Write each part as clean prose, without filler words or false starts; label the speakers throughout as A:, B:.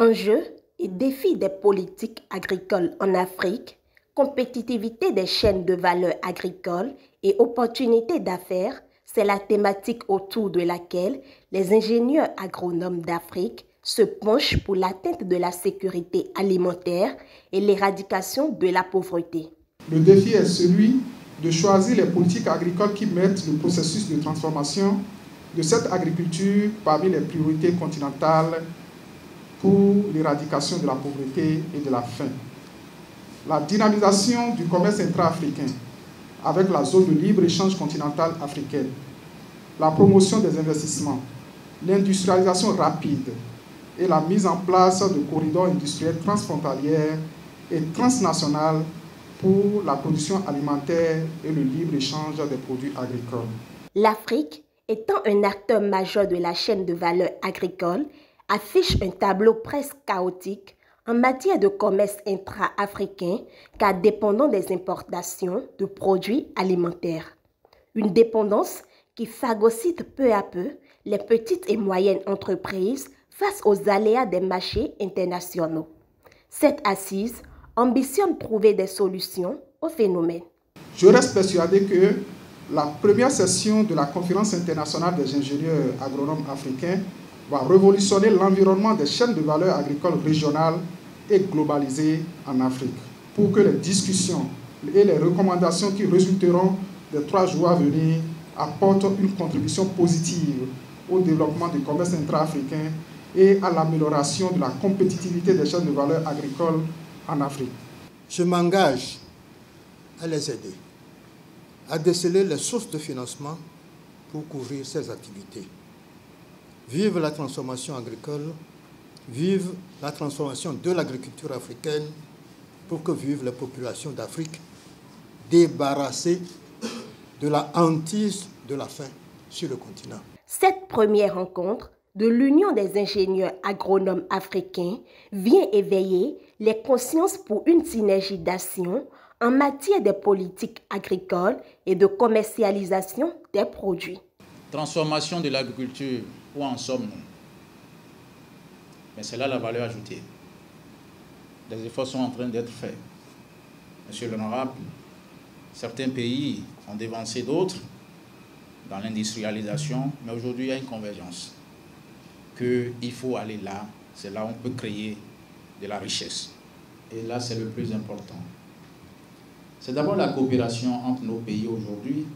A: Enjeux et défis des politiques agricoles en Afrique, compétitivité des chaînes de valeur agricoles et opportunités d'affaires, c'est la thématique autour de laquelle les ingénieurs agronomes d'Afrique se penchent pour l'atteinte de la sécurité alimentaire et l'éradication de la pauvreté.
B: Le défi est celui de choisir les politiques agricoles qui mettent le processus de transformation de cette agriculture parmi les priorités continentales pour l'éradication de la pauvreté et de la faim. La dynamisation du commerce intra-africain avec la zone de libre-échange continentale africaine, la promotion des investissements, l'industrialisation rapide et la mise en place de corridors industriels transfrontaliers et transnationaux pour la production alimentaire et le libre-échange des produits agricoles.
A: L'Afrique, étant un acteur majeur de la chaîne de valeur agricole, affiche un tableau presque chaotique en matière de commerce intra-africain car dépendant des importations de produits alimentaires. Une dépendance qui phagocyte peu à peu les petites et moyennes entreprises face aux aléas des marchés internationaux. Cette assise ambitionne trouver des solutions au phénomène.
B: Je reste persuadé que la première session de la Conférence internationale des ingénieurs agronomes africains va révolutionner l'environnement des chaînes de valeur agricoles régionales et globalisées en Afrique, pour que les discussions et les recommandations qui résulteront des 3 jours à venir apportent une contribution positive au développement du commerce intra-africain et à l'amélioration de la compétitivité des chaînes de valeur agricoles en Afrique.
C: Je m'engage à les aider, à déceler les sources de financement pour couvrir ces activités. Vive la transformation agricole, vive la transformation de l'agriculture africaine pour que vivent les populations d'Afrique débarrassées de la hantise de la faim sur le continent.
A: Cette première rencontre de l'Union des ingénieurs agronomes africains vient éveiller les consciences pour une synergie d'action en matière de politique agricole et de commercialisation des produits.
D: Transformation de l'agriculture, où en sommes-nous? Mais c'est là la valeur ajoutée. Des efforts sont en train d'être faits. Monsieur l'honorable, certains pays ont dévancé d'autres dans l'industrialisation, mais aujourd'hui il y a une convergence. Qu'il faut aller là, c'est là où on peut créer de la richesse. Et là, c'est le plus important. C'est d'abord la coopération entre nos pays aujourd'hui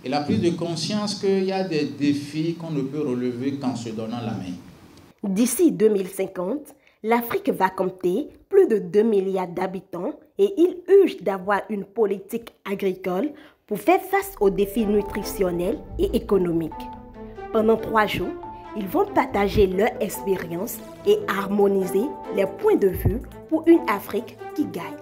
D: et la prise de conscience qu'il y a des défis qu'on ne peut relever qu'en se donnant la main.
A: D'ici 2050, l'Afrique va compter plus de 2 milliards d'habitants et il urge d'avoir une politique agricole pour faire face aux défis nutritionnels et économiques. Pendant 3 jours, ils vont partager leur expérience et harmoniser les points de vue pour une Afrique qui gagne.